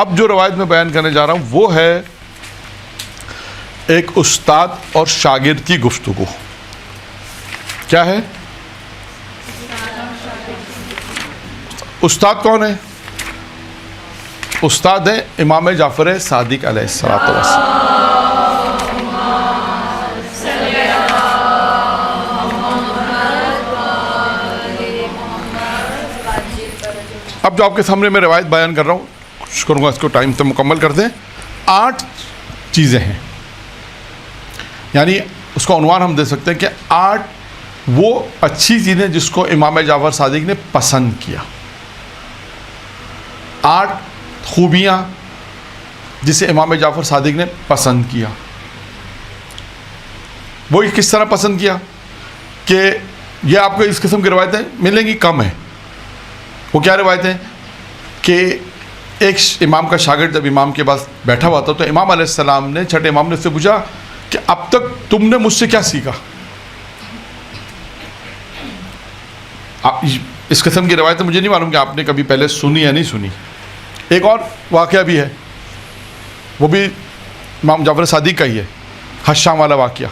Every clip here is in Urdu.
اب جو روایت میں بیان کرنے جا رہا ہوں وہ ہے ایک استاد اور شاگرد کی گفتگو. کیا ہے؟ استاد کون ہے؟ استاد ہیں امام جعفر صادق علیہ السلام. اب جو آپ کے سامنے میں روایت بیان کر رہا ہوں، کوشش کروں گا اس کو ٹائم سے مکمل کر دیں. 8 چیزیں ہیں، یعنی اس کا عنوان ہم دے سکتے ہیں کہ 8 وہ اچھی چیزیں جس کو امام جعفر صادق نے پسند کیا. 8 خوبیاں جسے امام جعفر صادق نے پسند کیا. وہ کس طرح پسند کیا کہ یہ آپ کو اس قسم کی روایتیں ملیں گی کم ہیں. وہ کیا روایتیں کہ ایک امام کا شاگرد جب امام کے پاس بیٹھا ہوا تھا تو امام علیہ السلام نے، چھٹے امام نے اس سے پوچھا کہ اب تک تم نے مجھ سے کیا سیکھا. اس قسم کی روایتیں مجھے نہیں معلوم کہ آپ نے کبھی پہلے سنی یا نہیں سنی. ایک اور واقعہ بھی ہے، وہ بھی امام جعفر صادق کا ہی ہے، حشام والا واقعہ.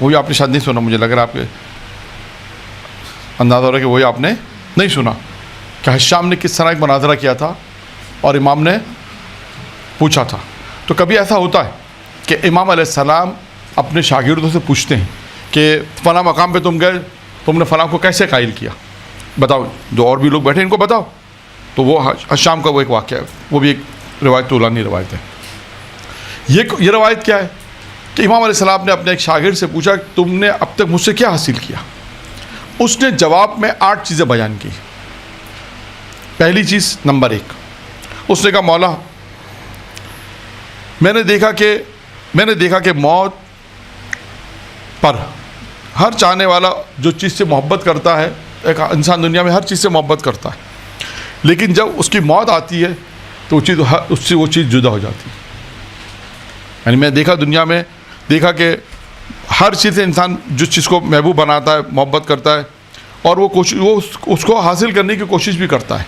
وہ بھی آپ نے شاید نہیں سنا، مجھے لگ رہا ہے آپ کے اندازہ ہو رہا ہے کہ وہی آپ نے نہیں سنا کہ حشام نے کس طرح ایک مناظرہ کیا تھا اور امام نے پوچھا تھا. تو کبھی ایسا ہوتا ہے کہ امام علیہ السلام اپنے شاگردوں سے پوچھتے ہیں کہ فلاں مقام پہ تم گئے، تم نے فلاں کو کیسے قائل کیا، بتاؤ، جو اور بھی لوگ بیٹھے ان کو بتاؤ. تو وہ حشام کا وہ ایک واقعہ ہے، وہ بھی ایک روایت طولانی روایت ہے. یہ روایت کیا ہے کہ امام علیہ السلام نے اپنے ایک شاگرد سے پوچھا کہ تم نے اب تک مجھ سے کیا حاصل کیا. اس نے جواب میں 8 چیزیں بیان کی. پہلی چیز نمبر 1، اس نے کہا مولا میں نے دیکھا کہ موت پر ہر چاہنے والا جو چیز سے محبت کرتا ہے، ایک انسان دنیا میں ہر چیز سے محبت کرتا ہے، لیکن جب اس کی موت آتی ہے تو اس سے وہ چیز جدا ہو جاتی ہے. یعنی میں دنیا میں دیکھا کہ ہر چیز سے انسان جس چیز کو محبوب بناتا ہے، محبت کرتا ہے، اور وہ اس کو حاصل کرنے کی کوشش بھی کرتا ہے.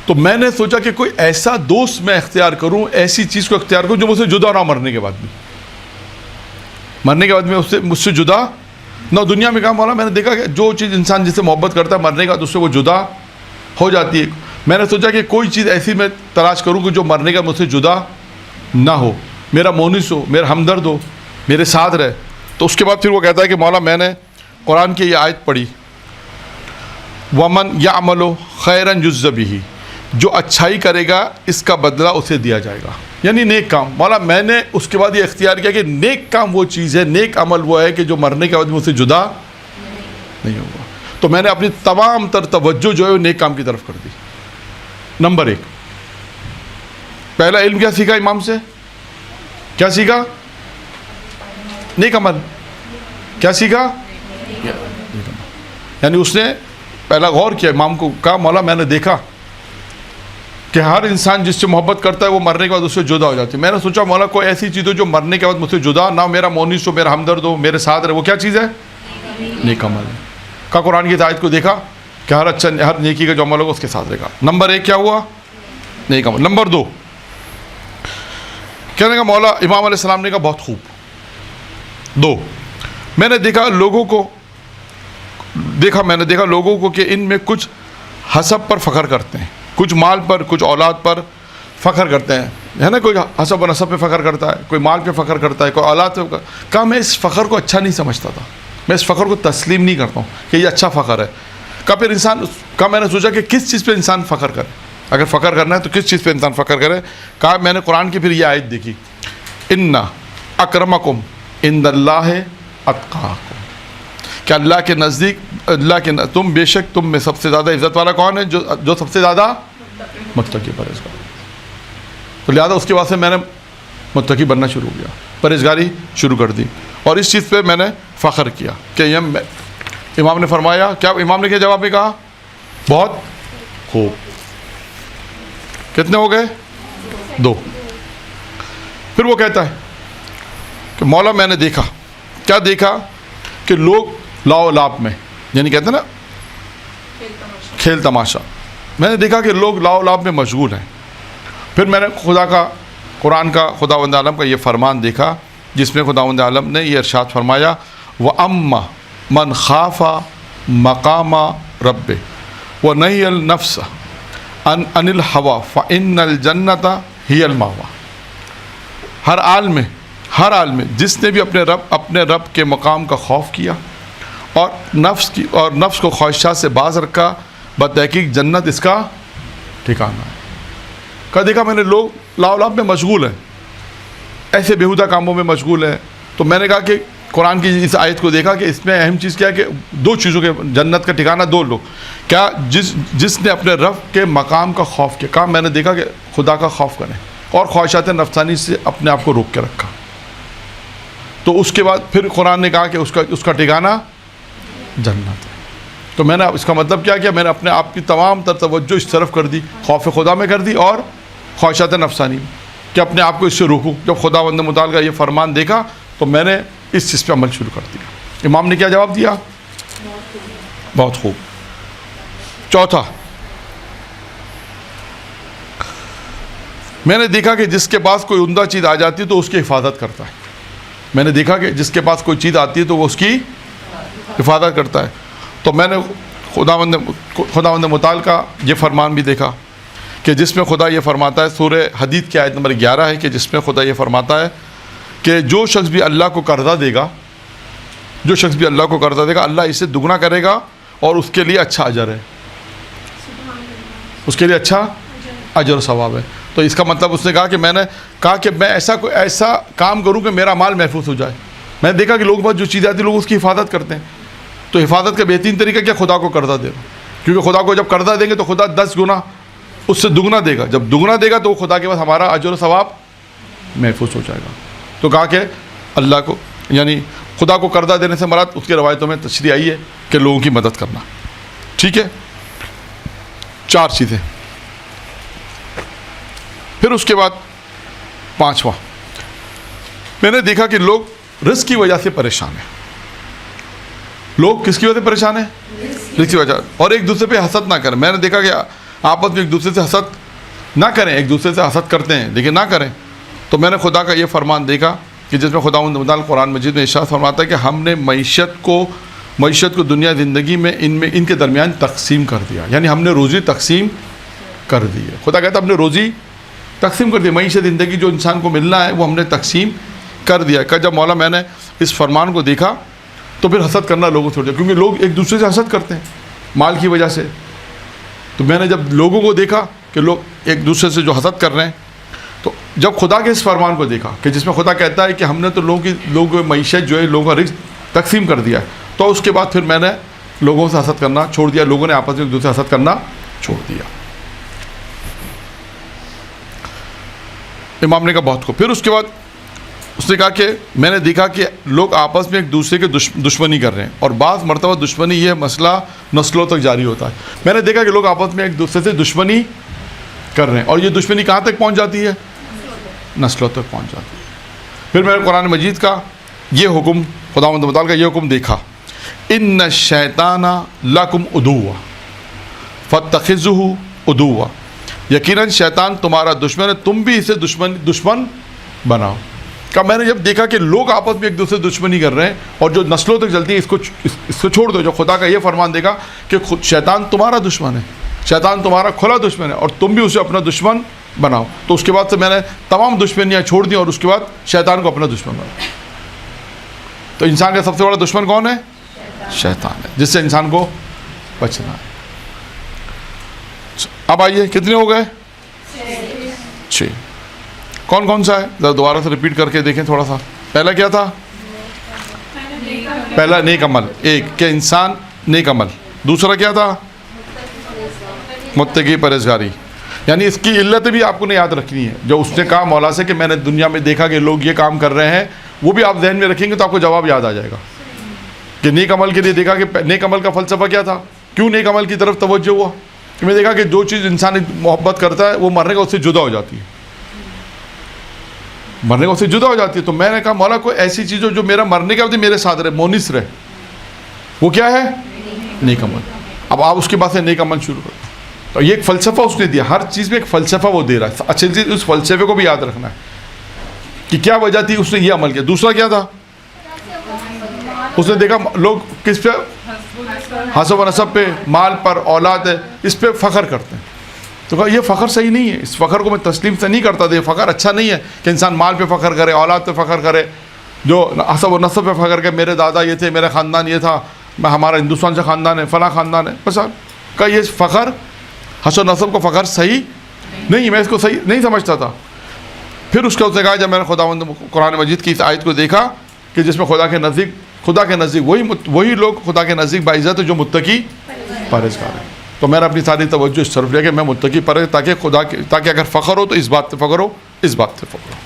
تو میں نے سوچا کہ کوئی ایسا دوست میں اختیار کروں، ایسی چیز کو اختیار کروں جو مجھ سے جدا نہ، مرنے کے بعد بھی مجھ سے جدا نہ. دنیا میں کہا مولا میں نے دیکھا کہ جو چیز انسان جس سے محبت کرتا ہے مرنے کے بعد اس سے وہ جدا ہو جاتی ہے. میں نے سوچا کہ کوئی چیز ایسی میں تلاش کروں کہ جو مرنے کا مجھ سے جدا نہ ہو، میرا مونس ہو، میرا ہمدرد ہو، میرے ساتھ رہے. تو اس کے بعد پھر وہ کہتا ہے کہ مولا میں نے قرآن کی یہ آیت پڑھی، وَمَنْ يَعْمَلُ خَيْرًا يُجْزَ بِهِ، جو اچھائی کرے گا اس کا بدلہ اسے دیا جائے گا. یعنی نیک کام. مولا میں نے اس کے بعد یہ اختیار کیا کہ نیک کام وہ چیز ہے، نیک عمل وہ ہے کہ جو مرنے کے بعد مجھ سے جدا نہیں ہوگا. تو میں نے اپنی تمام تر توجہ جو ہے وہ نیک کام کی طرف کر دی. نمبر 1، پہلا علم کیا سیکھا امام سے؟ کیا سیکھا؟ نیک عمل. کیا سیکھا؟ یعنی اس نے پہلا غور کیا، امام کو کہا مولا میں نے دیکھا کہ ہر انسان جس سے محبت کرتا ہے وہ مرنے کے بعد اس سے جدا ہو جاتی ہے. میں نے سوچا مولا کوئی ایسی چیز ہو جو مرنے کے بعد مجھ سے جدا نہ، میرا مونس ہو، میرا ہمدرد ہو، میرے ساتھ رہے. وہ کیا چیز ہے؟ نیک عمل ہے. کا قرآن کی آیت کو دیکھا کہ ہر نیکی کا جو عمل ہوگا اس کے ساتھ رہے گا. نمبر 1 کیا ہوا؟ نیک عمل. نمبر 2 کہنے کا مولا امام علیہ السلام نے کہا بہت خوب. 2، میں نے دیکھا لوگوں کو کہ ان میں کچھ حسب پر فخر کرتے ہیں، کچھ مال پر، کچھ اولاد پر فخر کرتے ہیں. ہے نا، کوئی حسب و نسب پہ فخر کرتا ہے، کوئی مال پہ فخر کرتا ہے، کوئی اولاد پہ. کہا میں اس فخر کو اچھا نہیں سمجھتا تھا، میں اس فخر کو تسلیم نہیں کرتا ہوں کہ یہ اچھا فخر ہے. کہا پھر میں نے سوچا کہ کس چیز پہ انسان فخر کرے، اگر فخر کرنا ہے تو کس چیز پہ انسان فخر کرے. کہا میں نے قرآن کی پھر یہ آیت دیکھی، ان اکرمکم عند اللہ اتقاکم، کہ اللہ کے نزدیک تم بے شک تم میں سب سے زیادہ عزت والا کون ہے؟ جو سب سے زیادہ متقی پرہیزگار. تو لہٰذا اس کے بعد سے میں نے متقی بننا شروع کیا، پرہیزگاری شروع کر دی، اور اس چیز پہ میں نے فخر کیا کہ یہ امام نے فرمایا. کیا امام نے کیا جواب میں کہا؟ بہت خوب. کتنے ہو گئے؟ 2. پھر وہ کہتا ہے کہ مولا میں نے دیکھا. کیا دیکھا؟ کہ لوگ لاؤ لاپ میں، یعنی کہتے ہیں نا کھیل تماشا، میں نے دیکھا کہ لوگ لاؤ لاب میں مشغول ہیں. پھر میں نے خدا کا قرآن کا خداوند عالم کا یہ فرمان دیکھا جس میں خداوند عالم نے یہ ارشاد فرمایا وَأَمَّا مَنْ خَافَ مَقَامَ رَبِّهِ وَنَهِيَ النَّفْسَ عَنِ الْهَوَىٰ فَإِنَّ الْجَنَّةَ هِيَ الْمَأْوَىٰ. ہر حال میں جس نے بھی اپنے رب کے مقام کا خوف کیا اور نفس کو خواہشات سے باز رکھا بتحقیق جنت اس کا ٹھکانہ ہے. کہا دیکھا میں نے لوگ لاؤ لاب میں مشغول ہیں, ایسے بیہودہ کاموں میں مشغول ہیں. تو میں نے کہا کہ قرآن کی اس آیت کو دیکھا کہ اس میں اہم چیز کیا ہے کہ دو چیزوں کے جنت کا ٹھکانہ دو لوگ. کیا جس نے اپنے رب کے مقام کا خوف کیا. کہا میں نے دیکھا کہ خدا کا خوف کریں اور خواہشات نفسانی سے اپنے آپ کو روک کے رکھا. تو اس کے بعد پھر قرآن نے کہا کہ اس کا ٹھکانہ جنت ہے. تو میں نے اس کا مطلب کیا کیا, میں نے اپنے آپ کی تمام تر توجہ اس طرف کر دی, خوف خدا میں کر دی اور خواہشات نفسانی میں, کہ اپنے آپ کو اس سے روکوں. جب خداوند متعال کا یہ فرمان دیکھا تو میں نے اس چیز پہ عمل شروع کر دیا. امام نے کیا جواب دیا؟ بہت خوب. چوتھا, میں نے دیکھا کہ جس کے پاس کوئی عمدہ چیز آ جاتی ہے تو اس کی حفاظت کرتا ہے. میں نے دیکھا کہ جس کے پاس کوئی چیز آتی ہے تو وہ اس کی حفاظت کرتا ہے. تو میں نے خداوند متعال کا یہ فرمان بھی دیکھا کہ جس میں خدا یہ فرماتا ہے, سورہ حدید کی آیت نمبر 11 ہے, کہ جس میں خدا یہ فرماتا ہے کہ جو شخص بھی اللہ کو قرضہ دے گا, اللہ اسے دگنا کرے گا اور اس کے لیے اچھا اجر ہے, اس کے لیے اچھا اجر و ثواب ہے. تو اس کا مطلب اس نے کہا کہ میں نے کہا کہ میں ایسا کام کروں کہ میرا مال محفوظ ہو جائے. میں نے دیکھا کہ لوگوں کے پاس جو چیزیں آتی ہیں لوگ اس کی حفاظت کرتے ہیں. تو حفاظت کا بہترین طریقہ کیا؟ خدا کو قرضہ دینا. کیونکہ خدا کو جب قرضہ دیں گے تو خدا 10 گنا اس سے دگنا دے گا. جب دگنا دے گا تو خدا کے پاس ہمارا اجر و ثواب محفوظ ہو جائے گا. تو کہا کہ اللہ کو یعنی خدا کو قرضہ دینے سے مراد اس کی روایتوں میں تشریح آئی ہے کہ لوگوں کی مدد کرنا. ٹھیک ہے, 4 چیزیں. پھر اس کے بعد 5واں, میں نے دیکھا کہ لوگ رزق کی وجہ سے پریشان ہیں. لوگ کس کی وجہ سے پریشان ہیں؟ رزق کی وجہ. اور ایک دوسرے پہ حسد نہ کریں. میں نے دیکھا کہ آپس میں ایک دوسرے سے حسد نہ کریں. ایک دوسرے سے حسد کرتے ہیں لیکن نہ کریں. تو میں نے خدا کا یہ فرمان دیکھا کہ جس میں خداوند متعال قرآن مجید میں ارشاد فرماتا ہے کہ ہم نے معیشت کو دنیا زندگی میں ان کے درمیان تقسیم کر دیا. یعنی ہم نے روزی تقسیم کر دی ہے. خدا کہتا ہے ہم نے روزی تقسیم کر دی. معیشت زندگی جو انسان کو ملنا ہے وہ ہم نے تقسیم کر دیا. کہ جب مولا میں نے اس فرمان کو دیکھا تو پھر حسد کرنا لوگوں سے چھوڑ دیا, کیونکہ لوگ ایک دوسرے سے حسد کرتے ہیں مال کی وجہ سے. تو میں نے جب لوگوں کو دیکھا کہ لوگ ایک دوسرے سے جو حسد کر رہے ہیں, تو جب خدا کے اس فرمان کو دیکھا کہ جس میں خدا کہتا ہے کہ ہم نے تو لوگوں کی معیشت جو ہے لوگوں کا رزق تقسیم کر دیا ہے, تو اس کے بعد پھر میں نے لوگوں سے حسد کرنا چھوڑ دیا. لوگوں نے آپس میں ایک دوسرے سے حسد کرنا چھوڑ دیا. امام نے کہا بہت کو. پھر اس کے بعد اس نے کہا کہ میں نے دیکھا کہ لوگ آپس میں ایک دوسرے کے دشمنی کر رہے ہیں, اور بعض مرتبہ دشمنی یہ مسئلہ نسلوں تک جاری ہوتا ہے. میں نے دیکھا کہ لوگ آپس میں ایک دوسرے سے دشمنی کر رہے ہیں, اور یہ دشمنی کہاں تک پہنچ جاتی ہے؟ نسلوں تک پہنچ جاتی ہے. پھر میں نے قرآن مجید کا یہ حکم, خداوند متعال کا یہ حکم دیکھا, ان الشیطان لکم عدو فاتخذوہ عدوا, یقیناً شیطان تمہارا دشمن ہے, تم بھی اسے دشمن بناؤ. کہ میں نے جب دیکھا کہ لوگ آپس میں ایک دوسرے سے دشمنی کر رہے ہیں اور جو نسلوں تک چلتی ہے اس کو چھوڑ دو. جو خدا کا یہ فرمان دیکھا کہ شیطان تمہارا دشمن ہے, شیطان تمہارا کھلا دشمن ہے, اور تم بھی اسے اپنا دشمن بناؤ. تو اس کے بعد سے میں نے تمام دشمنیاں چھوڑ دیں اور اس کے بعد شیطان کو اپنا دشمن بناؤ. تو انسان کا سب سے بڑا دشمن کون ہے؟ شیطان ہے, جس سے انسان کو بچنا ہے. اب آئیے کتنے ہو گئے؟ 6. کون کون سا ہے؟ ذرا دوبارہ سے ریپیٹ کر کے دیکھیں تھوڑا سا. پہلا کیا تھا؟ پہلا نیک عمل, ایک کہ انسان نیک عمل. دوسرا کیا تھا؟ متقی پرہیزگاری. یعنی اس کی علتیں بھی آپ کو نے یاد رکھنی ہے. جو اس نے کہا مولا سے کہ میں نے دنیا میں دیکھا کہ لوگ یہ کام کر رہے ہیں, وہ بھی آپ ذہن میں رکھیں گے تو آپ کو جواب یاد آ جائے گا. کہ نیک عمل کے لیے دیکھا کہ نیک عمل کا فلسفہ کیا تھا, کیوں نیک عمل کی طرف توجہ ہوا. کہ میں دیکھا کہ جو چیز انسان محبت کرتا ہے وہ مرنے کا اس سے جدا ہو جاتی ہے, مرنے کا اس سے جدا ہو جاتی ہے. تو میں نے کہا مولا کوئی ایسی چیز ہو جو میرا مرنے کے بعد میرے ساتھ رہے, مونس رہے, وہ کیا ہے؟ نیک عمل. اب آپ اس کے بعد سے نیک عمل شروع کریں. تو یہ ایک فلسفہ اس نے دیا، ہر چیز میں ایک فلسفہ وہ دے رہا ہے. اچھی چیز اس فلسفے کو بھی یاد رکھنا ہے کہ کیا وجہ تھی اس نے یہ عمل کیا. دوسرا کیا تھا، اس نے دیکھا لوگ کس پہ، حسب و نسب پہ، مال پر، اولاد ہے، اس پہ فخر کرتے ہیں. تو کہا یہ فخر صحیح نہیں ہے، اس فخر کو میں تسلیم سے نہیں کرتا. یہ فخر اچھا نہیں ہے کہ انسان مال پہ فخر کرے، اولاد پہ فخر کرے، جو حسب و نسب پہ فخر کرے، میرے دادا یہ تھے، میرا خاندان یہ تھا، ہمارا ہندوستان سے خاندان ہے، فلاں خاندان ہے. بس کہا یہ فخر، حسب و نسب کو فخر صحیح نہیں، میں اس کو صحیح نہیں سمجھتا تھا. پھر اس نے کہا جب میں نے خداوند قرآن مجید کی اس آیت کو دیکھا کہ جس میں خدا کے نزدیک وہی لوگ خدا کے نزدیک باعزت ہے جو متقی پرہیزگار ہیں. تو میں نے اپنی ساری توجہ اس طرف لیا کہ میں متقی پرہیز، تاکہ اگر فخر ہو تو اس بات پہ فخر ہو، اس بات پہ فخر ہو.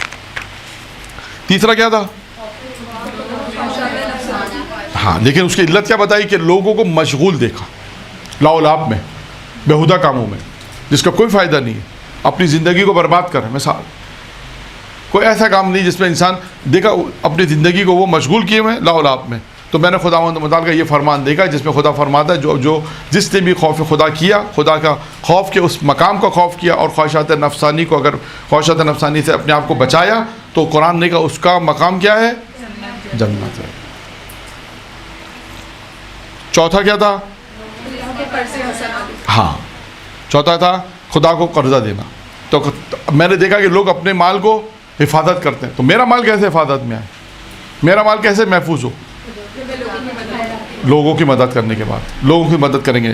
تیسرا کیا تھا، ہاں لیکن اس کی علت کیا بتائی کہ لوگوں کو مشغول دیکھا لاؤ لاب میں، بیہودہ کاموں میں جس کا کوئی فائدہ نہیں ہے، اپنی زندگی کو برباد کر رہے ہیں. مثال کوئی ایسا کام نہیں جس میں انسان دیکھا اپنی زندگی کو وہ مشغول کیے ہوئے لاؤ لاب میں. تو میں نے خداوند متعال کا یہ فرمان دیکھا جس میں خدا فرماتا ہے جو جس نے بھی خوف خدا کیا، خدا کا خوف کے اس مقام کا خوف کیا اور خواہشات نفسانی کو، اگر خواہشات نفسانی سے اپنے آپ کو بچایا تو قرآن نے کہا اس کا مقام کیا ہے، جنت ہے. چوتھا کیا تھا، ہاں چوتھا تھا خدا کو قرضہ دینا. تو میں نے دیکھا کہ لوگ اپنے مال کو حفاظت کرتے ہیں. تو میرا مال کیسے حفاظت میں آئے، میرا مال کیسے محفوظ ہو، لوگوں کی مدد کرنے کے بعد لوگوں کی مدد کریں گے.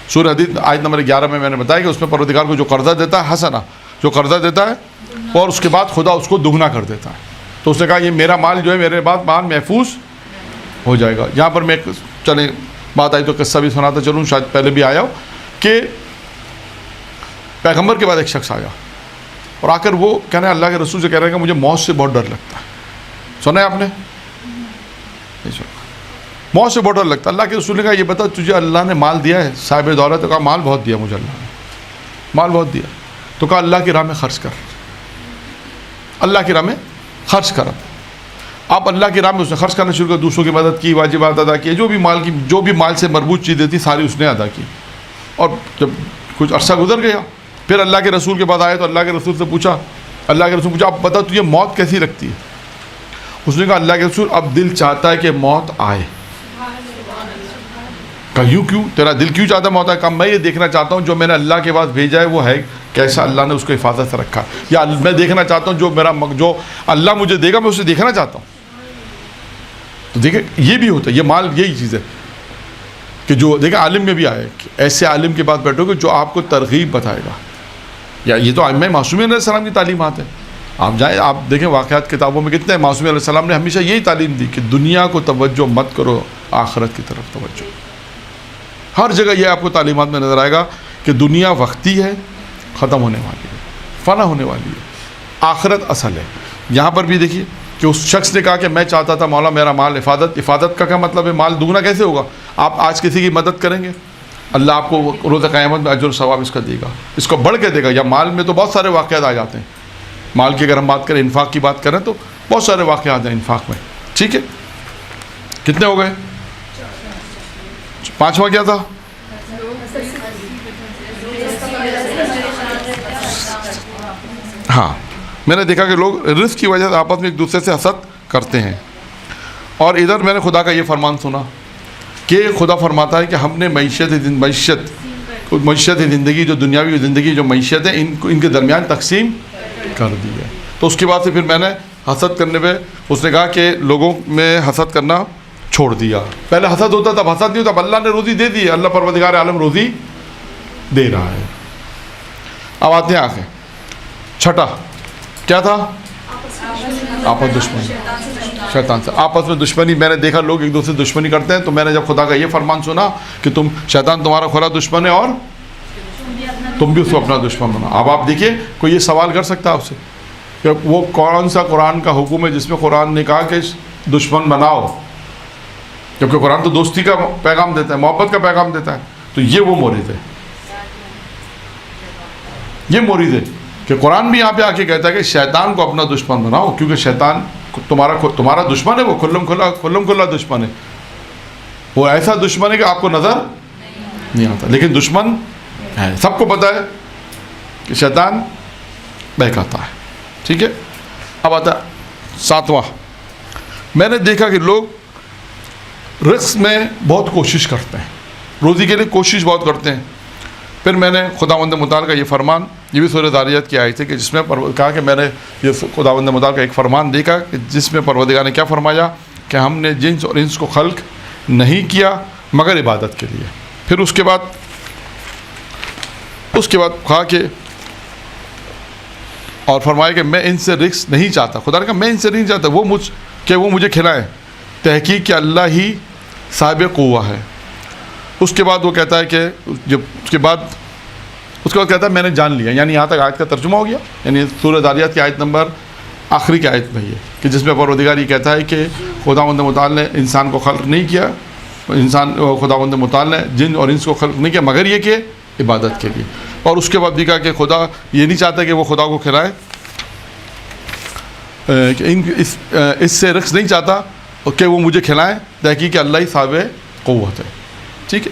سورہ حدید آیت نمبر 11 میں نے بتایا کہ اس میں پروردگار کو جو قرضہ دیتا ہے حسنہ، جو قرضہ دیتا ہے اور اس کے بعد خدا اس کو دگنا کر دیتا ہے. تو اس نے کہا یہ میرا مال جو ہے، میرے بعد مال محفوظ ہو جائے گا. یہاں پر میں چلیں بات آئی تو قصہ بھی سناتا چلوں، شاید پہلے بھی آیا ہو کہ پیغمبر کے بعد ایک شخص آیا اور آ کر وہ کہنا ہے، اللہ کے رسول سے کہہ رہے ہیں کہ مجھے موت سے بہت ڈر لگتا ہے. سنا ہے آپ نے؟ موت سے بہت ڈر لگتا ہے. اللہ کے رسول نے کہا یہ بتا تجھے اللہ نے مال دیا ہے، صاحب دولت؟ تو کہا مال بہت دیا مجھے، اللہ نے مال بہت دیا. تو کہا اللہ کی راہ میں خرچ کر، اللہ کی راہ میں خرچ کر. آپ اللہ کی راہ میں اس نے خرچ کرنا شروع کر، دوسروں کی مدد کی، واجبات ادا کیے، جو بھی مال سے مربوط چیزیں تھیں ساری اس نے ادا کی. اور جب کچھ عرصہ گزر گیا پھر اللہ کے رسول کے بعد آئے تو اللہ کے رسول سے پوچھا، اب بتا تجھے موت کیسی لگتی ہے؟ اس نے کہا اللہ کے رسول اب دل چاہتا ہے کہ موت آئے. کہا یوں کیوں، تیرا دل کیوں چاہتا ہے موت آئے؟ کہا میں یہ دیکھنا چاہتا ہوں جو میں نے اللہ کے پاس بھیجا ہے وہ ہے کیسا، اللہ نے اس کو حفاظت سے رکھا، یا میں دیکھنا چاہتا ہوں جو اللہ مجھے دے گا میں اسے دیکھنا چاہتا ہوں. تو دیکھیں یہ بھی ہوتا ہے، یہ مال یہی چیز ہے کہ جو دیکھیں عالم میں بھی آئے کہ ایسے عالم کے پاس بیٹھو گے جو آپ کو ترغیب بتائے گا. یا یہ تو ائمہ معصومین علیہ السلام کی تعلیمات ہیں. آپ جائیں آپ دیکھیں واقعات کتابوں میں کتنے معصومین علیہ السلام نے ہمیشہ یہی تعلیم دی کہ دنیا کو توجہ مت کرو، آخرت کی طرف توجہ. ہر جگہ یہ آپ کو تعلیمات میں نظر آئے گا کہ دنیا وقتی ہے، ختم ہونے والی ہے، فنا ہونے والی ہے، آخرت اصل ہے. یہاں پر بھی دیکھیے کہ اس شخص نے کہا کہ میں چاہتا تھا مولا میرا مال حفاظت کا کیا مطلب ہے، مال دگنا کیسے ہوگا؟ آپ آج کسی کی مدد کریں گے اللہ آپ کو روز قیامت میں اجر و ثواب اس کا دے گا، اس کو بڑھ کے دے گا. یا مال میں تو بہت سارے واقعات آ جاتے ہیں، مال کی اگر ہم بات کریں، انفاق کی بات کریں تو بہت سارے واقعات ہیں انفاق میں. ٹھیک ہے، کتنے ہو گئے؟ پانچواں کیا تھا؟ ہاں میں نے دیکھا کہ لوگ رزق کی وجہ سے آپس میں ایک دوسرے سے حسد کرتے ہیں. اور ادھر میں نے خدا کا یہ فرمان سنا کہ خدا فرماتا ہے کہ ہم نے معیشت زندگی، جو دنیاوی زندگی جو معیشت ہے ان کے درمیان تقسیم کر دی ہے. تو اس کے بعد سے پھر میں نے حسد کرنے پہ اس نے کہا کہ لوگوں میں حسد کرنا چھوڑ دیا. پہلے حسد ہوتا تھا، حسد نہیں ہوتا. اب اللہ نے روزی دے دی ہے، اللہ پروردگار عالم روزی دے رہا ہے. اب آتے ہیں آگے، چھٹا کیا تھا؟ آپس دشمنی، شیطان سے آپس میں دشمنی. میں نے دیکھا لوگ ایک دوسرے سے دشمنی کرتے ہیں. تو میں نے جب خدا کا یہ فرمان سنا کہ شیطان تمہارا کھلا دشمن ہے اور تم بھی اس کو اپنا دشمن بنا. اب آپ دیکھیے کوئی یہ سوال کر سکتا ہے آپ سے کہ وہ کون سا قرآن کا حکم ہے جس میں قرآن نے کہا کہ دشمن بناؤ، جبکہ قرآن تو دوستی کا پیغام دیتا ہے، محبت کا پیغام دیتا ہے. تو یہ وہ مورد ہے، یہ مورد ہے کہ قرآن بھی یہاں پہ آ کے کہتا ہے کہ شیطان کو اپنا دشمن بناؤ، کیونکہ شیطان تمہارا دشمن ہے. وہ کھلم کھلا دشمن ہے. وہ ایسا دشمن ہے کہ آپ کو نظر نہیں آتا، لیکن دشمن ہے، سب کو پتہ ہے کہ شیطان بہکاتا ہے. ٹھیک ہے. اب آتا ہے 7واں. میں نے دیکھا کہ لوگ رزق میں بہت کوشش کرتے ہیں، روزی کے لیے کوشش بہت کرتے ہیں. پھر میں نے خداوند متعال کا یہ فرمان، یہ بھی سورہ ذاریات کی آیت ہے کہ جس میں کہا کہ میں نے یہ خداوند متعال کا ایک فرمان دیکھا کہ جس میں پروردگار نے کیا فرمایا کہ ہم نے جنس اور انس کو خلق نہیں کیا مگر عبادت کے لیے. پھر اس کے بعد کہا کہ اور فرمایا کہ میں ان سے رزق نہیں چاہتا. خدا نے کہا میں ان سے نہیں چاہتا وہ مجھے کھلائیں، تحقیق کہ اللہ ہی صاحب قوہ ہے. اس کے بعد وہ کہتا ہے کہ اس کے بعد کہتا ہے میں نے جان لیا. یعنی یہاں تک آیت کا ترجمہ ہو گیا. یعنی سورہ ذاریات کی آیت نمبر آخری کی آیت میں یہ کہ جس میں پروردگار یہ کہتا ہے کہ خداوند متعال نے انسان کو خلق نہیں کیا، خداوند متعال نے جن اور انس کو خلق نہیں کیا مگر یہ کہ عبادت کے لیے. اور اس کے بعد دیکھا کہ خدا یہ نہیں چاہتا کہ وہ خدا کو کھلائے، کہ اس سے رزق نہیں چاہتا کہ وہ مجھے کھلائیں، تحقیق کہ اللہ ہی صاحب قوت ہے. ٹھیک ہے.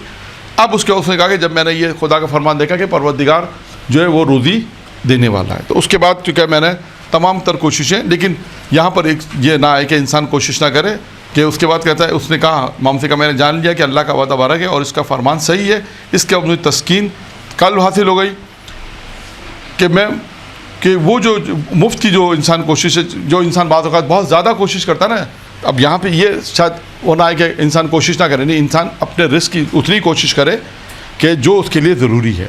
اب اس نے کہا کہ جب میں نے یہ خدا کا فرمان دیکھا کہ پروردگار جو ہے وہ روزی دینے والا ہے، تو اس کے بعد چونکہ میں نے تمام تر کوششیں، لیکن یہاں پر ایک یہ نہ آئے کہ انسان کوشش نہ کرے. کہ اس کے بعد کہتا ہے، اس نے کہا امام سے کہا میں نے جان لیا کہ اللہ کا وعدہ بارک ہے اور اس کا فرمان صحیح ہے. اس کے مجھے تسکین کل حاصل ہو گئی کہ وہ جو مفت کی جو انسان کوشش ہے، جو انسان بعض اوقات بہت زیادہ کوشش کرتا ہے نا. اب یہاں پہ یہ شاید وہ نہ ہے کہ انسان کوشش نہ کرے، نہیں، انسان اپنے رزق کی اتنی کوشش کرے کہ جو اس کے لیے ضروری ہے.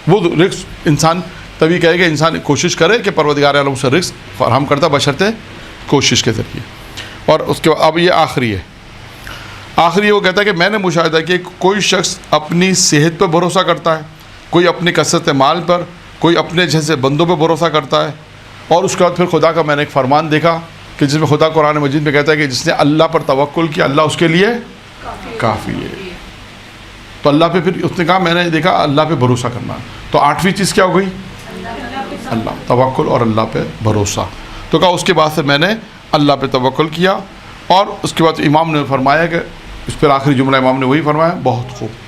وہ رزق انسان تبھی کہے کہ انسان کوشش کرے کہ پروردگار عالم سے رزق فراہم کرتا بشرطے کوشش کے ذریعے. اور اس کے اب یہ آخری وہ کہتا ہے کہ میں نے مشاہدہ کیا کہ کوئی شخص اپنی صحت پہ بھروسہ کرتا ہے، کوئی اپنی کثرت مال پر، کوئی اپنے جیسے بندوں پہ بھروسہ کرتا ہے. اور اس کے بعد پھر خدا کا میں نے ایک فرمان دیکھا کہ جس میں خدا قرآن مجید میں کہتا ہے کہ جس نے اللہ پر توکل کیا اللہ اس کے لیے کافی ہے. تو اللہ پہ پھر اس نے کہا میں نے دیکھا اللہ پہ بھروسہ کرنا. تو 8ویں چیز کیا ہو گئی؟ اللہ، توکل اور اللہ پہ بھروسہ. تو کہا اس کے بعد سے میں نے اللہ پہ توکل کیا. اور اس کے بعد امام نے فرمایا کہ اس پر آخری جملہ امام نے وہی فرمایا، بہت خوب.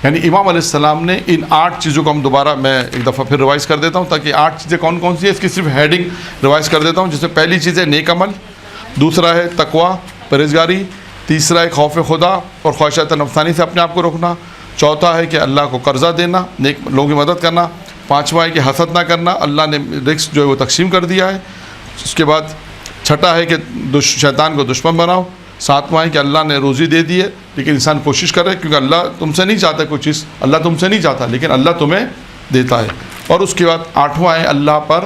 یعنی امام علیہ السلام نے ان 8 چیزوں کو ہم دوبارہ میں ایک دفعہ پھر ریوائز کر دیتا ہوں تاکہ 8 چیزیں کون کون سی ہیں اس کی صرف ہیڈنگ ریوائز کر دیتا ہوں. جس میں پہلی چیز ہے نیک عمل، دوسرا ہے تقوی پرہیزگاری، تیسرا ہے خوف خدا اور خواہشات نفسانی سے اپنے آپ کو روکنا، چوتھا ہے کہ اللہ کو قرضہ دینا، نیک لوگوں کی مدد کرنا، پانچواں ہے کہ حسد نہ کرنا، اللہ نے رزق جو ہے وہ تقسیم کر دیا ہے. اس کے بعد چھٹا ہے کہ شیطان کو دشمن بناؤ، ساتواں ہے کہ اللہ نے روزی دے دی ہے لیکن انسان کوشش کرے کیونکہ اللہ تم سے نہیں چاہتا کوئی چیز، اللہ تم سے نہیں چاہتا لیکن اللہ تمہیں دیتا ہے. اور اس کے بعد 8واں ہے اللہ پر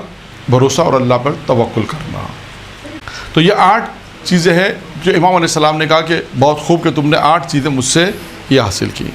بھروسہ اور اللہ پر توکل کرنا. تو یہ 8 چیزیں ہیں جو امام علیہ السلام نے کہا کہ بہت خوب کہ تم نے 8 چیزیں مجھ سے یہ حاصل کی.